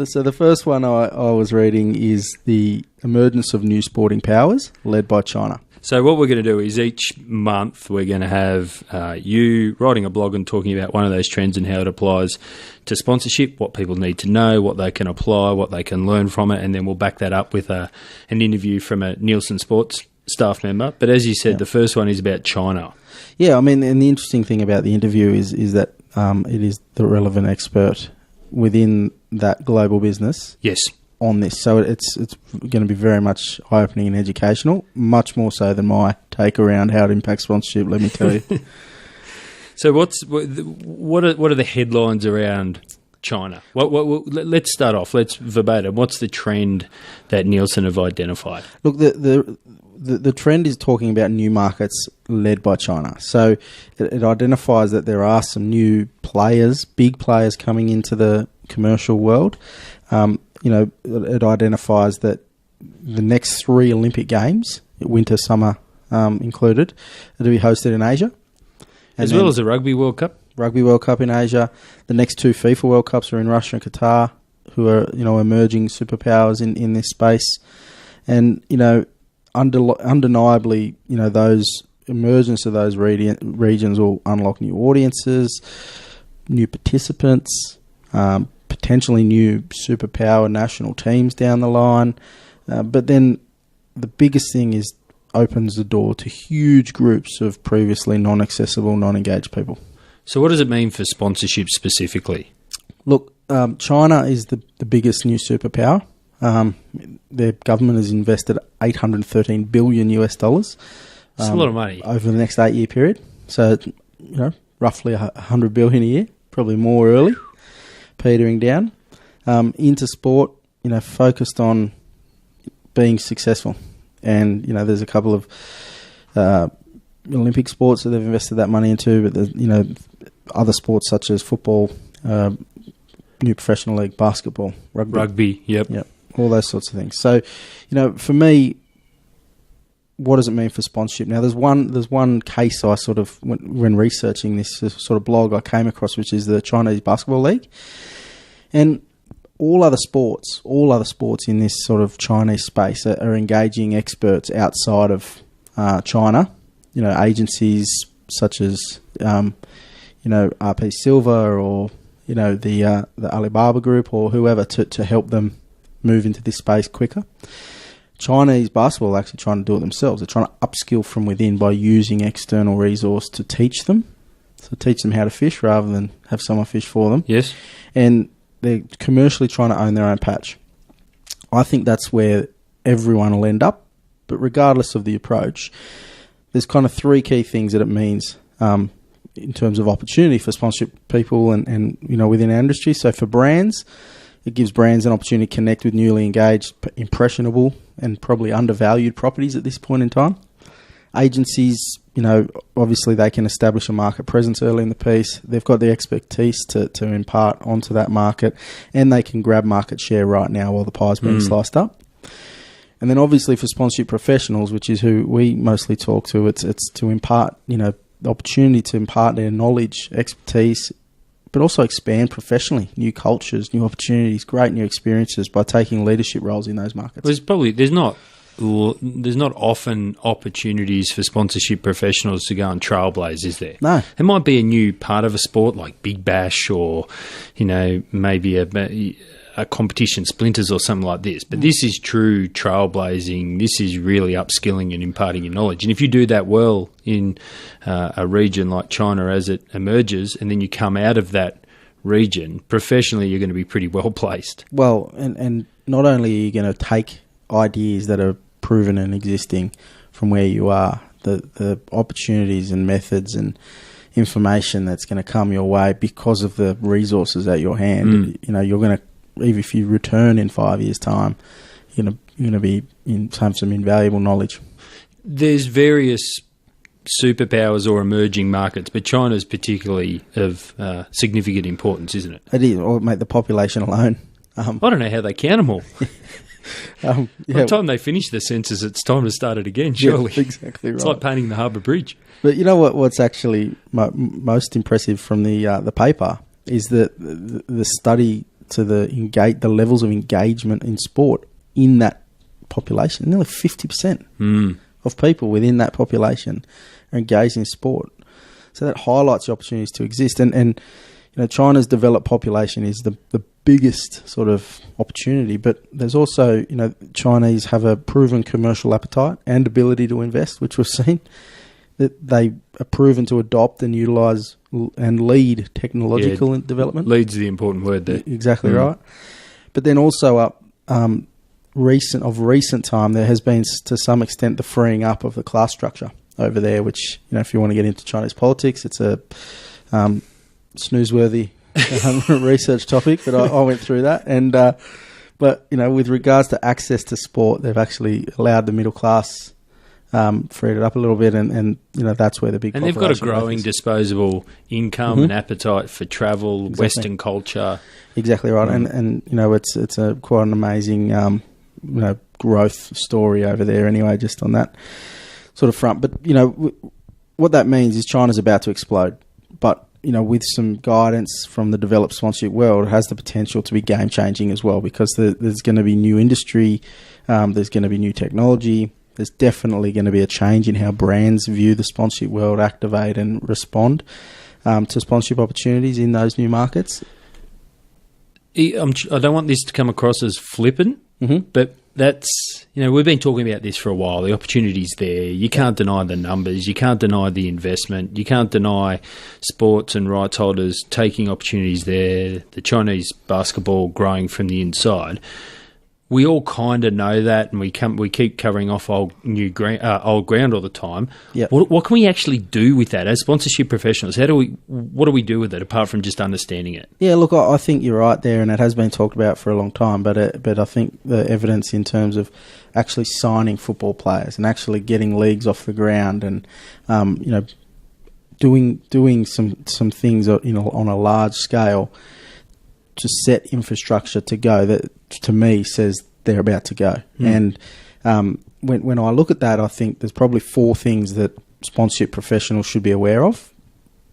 So the first one I was reading is The Emergence of New Sporting Powers, led by China. So what we're going to do is each month we're going to have you writing a blog and talking about one of those trends and how it applies to sponsorship, what people need to know, what they can apply, what they can learn from it, and then we'll back that up with an interview from a Nielsen Sports staff member. But as you said, the first one is about China. Yeah, I mean, and the interesting thing about the interview is that it is the relevant expert within that global business. Yes. On this, so it's going to be very much eye-opening and educational, much more so than my take around how it impacts sponsorship. Let me tell you. So what are the headlines around China? Let's start off. Let's verbatim. What's the trend that Nielsen have identified? Look, the trend is talking about new markets led by China. So it identifies that there are some new players, big players coming into the commercial world. It identifies that the next 3 Olympic Games, winter, summer included, are to be hosted in Asia. As well as the Rugby World Cup? Rugby World Cup in Asia. The next 2 FIFA World Cups are in Russia and Qatar, who are, emerging superpowers in this space. And, undeniably, those emergence of those regions will unlock new audiences, new participants, potentially new superpower national teams down the line. But then the biggest thing is opens the door to huge groups of previously non-accessible, non-engaged people. So what does it mean for sponsorship specifically? Look, China is the biggest new superpower. Their government has invested $813 billion US. That's a lot of money. Over the next 8-year period. So, roughly $100 billion a year, probably more early. Petering down into sport, focused on being successful, and there's a couple of Olympic sports that they've invested that money into, but there's other sports such as football, new professional league, basketball, rugby, yep, all those sorts of things. So, for me, what does it mean for sponsorship? Now, there's one case I sort of when researching this sort of blog I came across, which is the Chinese Basketball League, and all other sports in this sort of Chinese space are engaging experts outside of China. Agencies such as RP Silva or the Alibaba Group or whoever to help them move into this space quicker. Chinese basketball are actually trying to do it themselves. They're trying to upskill from within by using external resource to teach them. So teach them how to fish rather than have someone fish for them. Yes. And they're commercially trying to own their own patch. I think that's where everyone will end up. But regardless of the approach, there's kind of 3 key things that it means in terms of opportunity for sponsorship people and within our industry. So for brands, it gives brands an opportunity to connect with newly engaged, impressionable, and probably undervalued properties at this point in time. Agencies, obviously they can establish a market presence early in the piece. They've got the expertise to impart onto that market, and they can grab market share right now while the pie's being sliced up. And then obviously for sponsorship professionals, which is who we mostly talk to, it's to impart, the opportunity to impart their knowledge, expertise, but also expand professionally, new cultures, new opportunities, great new experiences by taking leadership roles in those markets. There's not often opportunities for sponsorship professionals to go and trailblaze, is there? No. It might be a new part of a sport like Big Bash or, maybe a competition, Splinters or something like this. But this is true trailblazing. This is really upskilling and imparting your knowledge. And if you do that well in a region like China as it emerges, and then you come out of that region, professionally you're going to be pretty well placed. Well, and not only are you going to take ideas that are proven and existing from where you are, the opportunities and methods and information that's going to come your way because of the resources at your hand. You know, you're going to, even if you return in 5 years' time, you're going to be have some invaluable knowledge. There's various superpowers or emerging markets, but China's particularly of significant importance, isn't it? It is. Or mate, the population alone. I don't know how they count them all. By the time they finish the census, it's time to start it again, surely. Yeah, exactly right. It's like painting the Harbour Bridge. But you know what's actually most impressive from the paper is that the study to the levels of engagement in sport in that population. Nearly 50% of people within that population are engaged in sport. So that highlights the opportunities to exist. And you know, China's developed population is the biggest sort of opportunity, but there's also, you know, Chinese have a proven commercial appetite and ability to invest, which we've seen. That they are proven to adopt and utilise and lead technological development. Lead's the important word there. Exactly right. But then also recent time, there has been to some extent the freeing up of the class structure over there, which, you know, if you want to get into Chinese politics, it's a snoozeworthy research topic, but I went through that. And but, you know, with regards to access to sport, they've actually allowed the middle class, freed it up a little bit, and you know, that's where the big and they've got a growing disposable income and appetite for travel, Western culture. Exactly right, and you know, it's a quite an amazing you know, growth story over there. Anyway, just on that sort of front, but you know, what that means is China's about to explode, but you know, with some guidance from the developed sponsorship world, it has the potential to be game changing as well, because there's going to be new industry, there's going to be new technology. There's definitely going to be a change in how brands view the sponsorship world, activate and respond to sponsorship opportunities in those new markets. I don't want this to come across as flippant, but that's, you know, we've been talking about this for a while. The opportunity's there. You can't deny the numbers. You can't deny the investment. You can't deny sports and rights holders taking opportunities there. The Chinese basketball growing from the inside. We all kind of know that, and we keep covering off old ground all the time. Yep. What can we actually do with that as sponsorship professionals? What do we do with it apart from just understanding it? Yeah, look, I think you're right there, and it has been talked about for a long time. But I think the evidence in terms of actually signing football players and actually getting leagues off the ground, and you know, doing some things, you know, on a large scale to set infrastructure to go, that to me says they're about to go. And when I look at that, I think there's probably 4 things that sponsorship professionals should be aware of,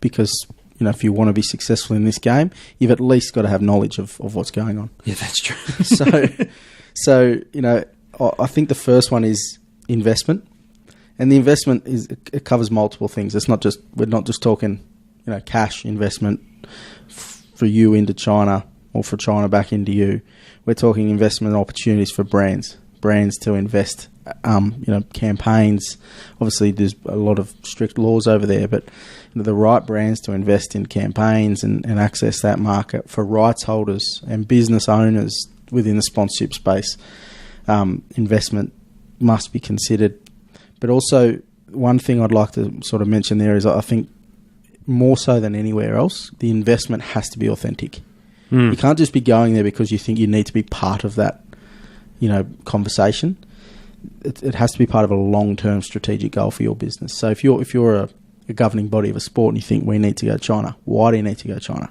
because, you know, if you want to be successful in this game, you've at least got to have knowledge of what's going on. Yeah, that's true. So you know, I think the first one is investment, and the investment it covers multiple things. We're not just talking, you know, cash investment for you into China, or for China back into you. We're talking investment opportunities for brands to invest, you know, campaigns. Obviously, there's a lot of strict laws over there, but you know, the right brands to invest in campaigns and access that market for rights holders and business owners within the sponsorship space. Investment must be considered. But also, one thing I'd like to sort of mention there is, I think, more so than anywhere else, the investment has to be authentic. You can't just be going there because you think you need to be part of that, you know, conversation. It has to be part of a long-term strategic goal for your business. So if you're a governing body of a sport and you think we need to go to China, why do you need to go to China?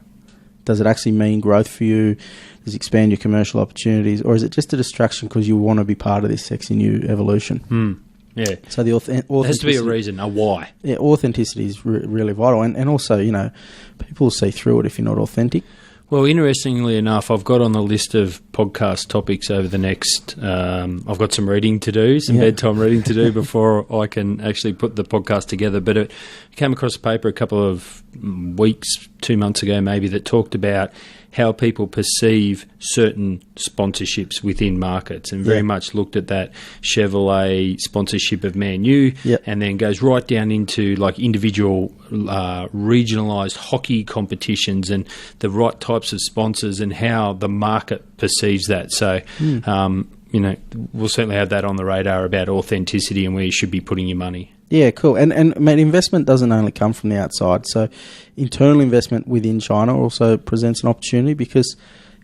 Does it actually mean growth for you? Does it expand your commercial opportunities? Or is it just a distraction because you want to be part of this sexy new evolution? Yeah. So the authenticity... There has to be a reason, a why. Yeah, authenticity is really vital. And also, you know, people will see through it if you're not authentic. Well, interestingly enough, I've got on the list of podcast topics over the next... I've got some reading to do, some bedtime reading to do before I can actually put the podcast together. But it came across a paper a couple of weeks, 2 months ago maybe, that talked about how people perceive certain sponsorships within markets, and very much looked at that Chevrolet sponsorship of Man U, and then goes right down into like individual regionalised hockey competitions and the right types of sponsors and how the market perceives that. So, we'll certainly have that on the radar about authenticity and where you should be putting your money. Yeah, cool. And mate, investment doesn't only come from the outside. So internal investment within China also presents an opportunity because,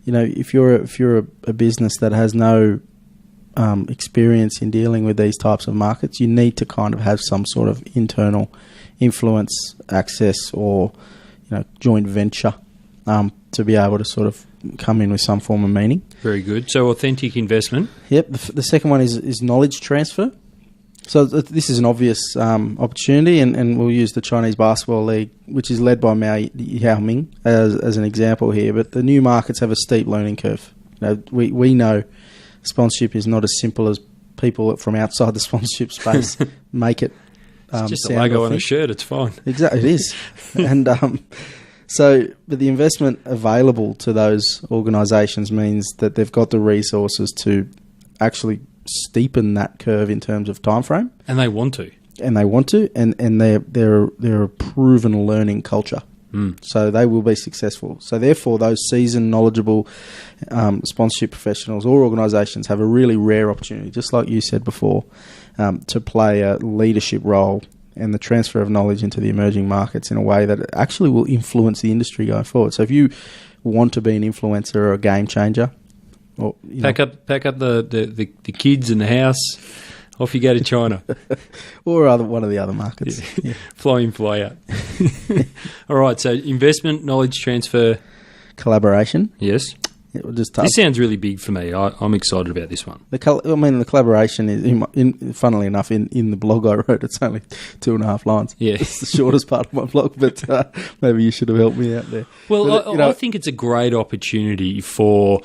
if you're a business that has no experience in dealing with these types of markets, you need to kind of have some sort of internal influence, access, or joint venture to be able to sort of come in with some form of meaning. Very good. So authentic investment. Yep. The second one is knowledge transfer. So this is an obvious opportunity, and we'll use the Chinese Basketball League, which is led by Yao Ming, as an example here. But the new markets have a steep learning curve. We know sponsorship is not as simple as people from outside the sponsorship space make it. It's just a logo on a shirt. It's fine. Exactly, it is. And but the investment available to those organisations means that they've got the resources to actually steepen that curve in terms of time frame, and they want to, and they're a proven learning culture, so they will be successful. So therefore, those seasoned, knowledgeable sponsorship professionals or organisations have a really rare opportunity, just like you said before, to play a leadership role and the transfer of knowledge into the emerging markets in a way that actually will influence the industry going forward. So if you want to be an influencer or a game changer, or, pack up the kids in the house. Off you go to China, or one of the other markets. Yeah. Fly in, fly out. All right. So investment, knowledge transfer, collaboration. Yes. Yeah, we'll just this sounds really big for me. I'm excited about this one. The collaboration is, funnily enough, in the blog I wrote, it's only 2.5 lines. Yeah, it's the shortest part of my blog, but maybe you should have helped me out there. Well, I think it's a great opportunity for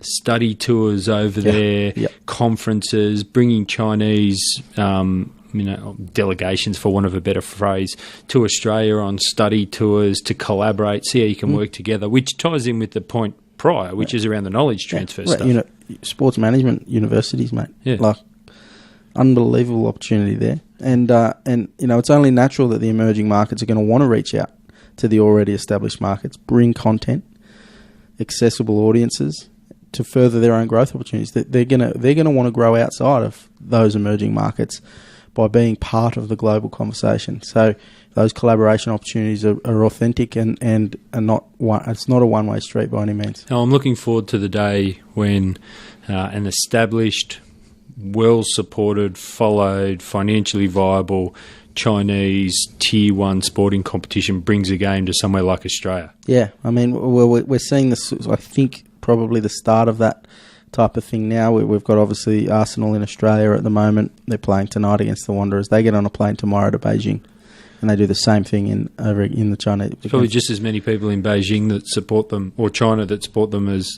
study tours over there, conferences, bringing Chinese delegations, for want of a better phrase, to Australia on study tours to collaborate, see how you can work together, which ties in with the point prior, which is around the knowledge transfer stuff. Sports management universities, mate. Yeah. Like, unbelievable opportunity there. And it's only natural that the emerging markets are going to want to reach out to the already established markets, bring content, accessible audiences to further their own growth opportunities. They're going to want to grow outside of those emerging markets by being part of the global conversation. So those collaboration opportunities are authentic and are not it's not a one-way street by any means. Now, I'm looking forward to the day when an established, well-supported, followed, financially viable Chinese Tier 1 sporting competition brings a game to somewhere like Australia. Yeah, I mean, we're seeing this, I think, probably the start of that type of thing now. We've got obviously Arsenal in Australia at the moment. They're playing tonight against the Wanderers. They get on a plane tomorrow to Beijing, and they do the same thing over in the China. There's probably just as many people in Beijing that support them, or China that support them, as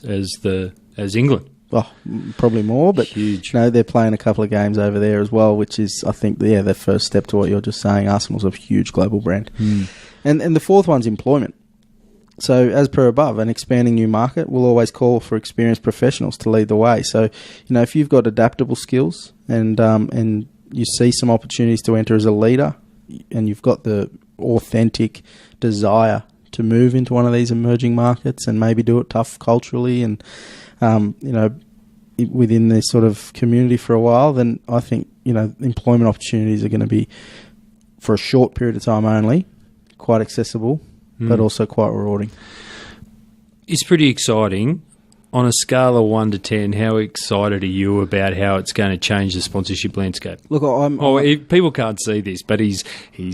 England. Oh, probably more, but huge. They're playing a couple of games over there as well, which is, I think, the first step to what you're just saying. Arsenal's a huge global brand, and the fourth one's employment. So, as per above, an expanding new market will always call for experienced professionals to lead the way. So, if you've got adaptable skills and you see some opportunities to enter as a leader, and you've got the authentic desire to move into one of these emerging markets and maybe do it tough culturally and within this sort of community for a while, then I think employment opportunities are going to be, for a short period of time only, quite accessible. But also quite rewarding. It's pretty exciting. On a scale of 1 to 10, how excited are you about how it's going to change the sponsorship landscape? Look, people can't see this, but his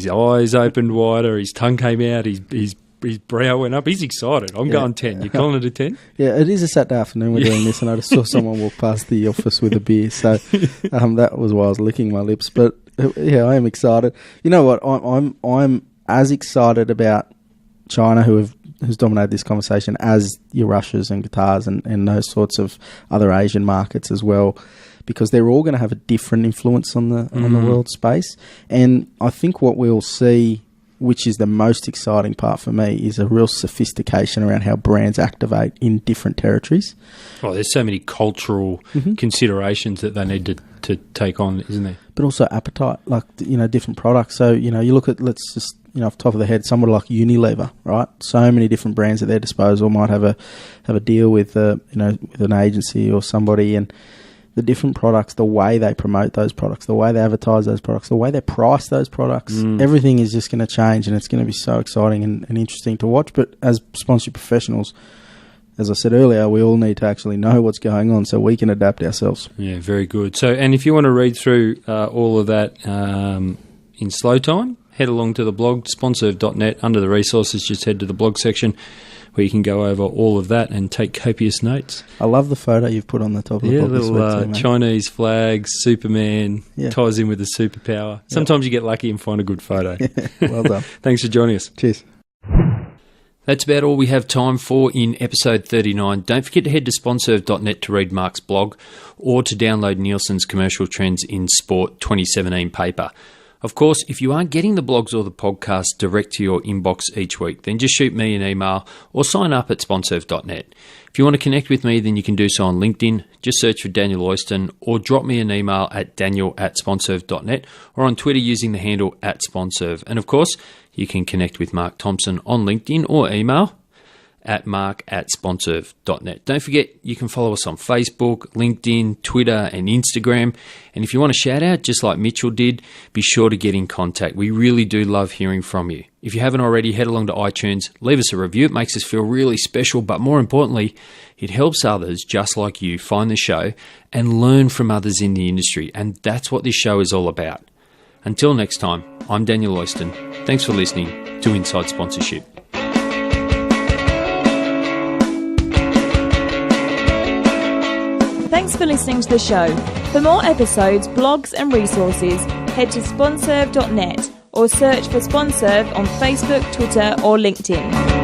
eyes opened wider, his tongue came out, his brow went up. He's excited. I'm going 10. You calling it a 10? Yeah, it is a Saturday afternoon we're doing this, and I just saw someone walk past the office with a beer, so that was why I was licking my lips. But yeah, I am excited. You know what? I'm as excited about China, who's dominated this conversation, as your Russias and Qatars and those sorts of other Asian markets as well, because they're all going to have a different influence on the world space. And I think what we'll see which is the most exciting part for me, is a real sophistication around how brands activate in different territories. Oh, there's so many cultural considerations that they need to take on, isn't there? But also appetite, like, different products. So, you look at, let's just, off the top of the head, somebody like Unilever, right? So many different brands at their disposal, might have a deal with, with an agency or somebody, and the different products, the way they promote those products, the way they advertise those products, the way they price those products, everything is just going to change, and it's going to be so exciting and interesting to watch. But as sponsorship professionals, as I said earlier, we all need to actually know what's going on so we can adapt ourselves. Yeah, very good. So, and if you want to read through all of that in slow time, head along to the blog, SponServe.net. Under the resources, just head to the blog section, where you can go over all of that and take copious notes. I love the photo you've put on the top of the blog. Yeah, little Chinese flags, Superman, ties in with the superpower. Sometimes you get lucky and find a good photo. Well done. Thanks for joining us. Cheers. That's about all we have time for in episode 39. Don't forget to head to SponServe.net to read Mark's blog, or to download Nielsen's Commercial Trends in Sport 2017 paper. Of course, if you aren't getting the blogs or the podcast direct to your inbox each week, then just shoot me an email or sign up at SponServe.net. If you want to connect with me, then you can do so on LinkedIn. Just search for Daniel Oyston, or drop me an email at daniel@SponServe.net, or on Twitter using the handle @SponServe. And of course, you can connect with Mark Thompson on LinkedIn or email at mark@SponServe.net. Don't forget, you can follow us on Facebook, LinkedIn, Twitter and Instagram. And if you want a shout out, just like Mitchell did, be sure to get in contact. We really do love hearing from you. If you haven't already, head along to iTunes, leave us a review. It makes us feel really special, but more importantly, it helps others just like you find the show and learn from others in the industry. And that's what this show is all about. Until next time, I'm Daniel Oyston. Thanks for listening to Inside Sponsorship. Thanks for listening to the show. For more episodes, blogs and resources, head to SponServe.net or search for SponServe on Facebook, Twitter or LinkedIn.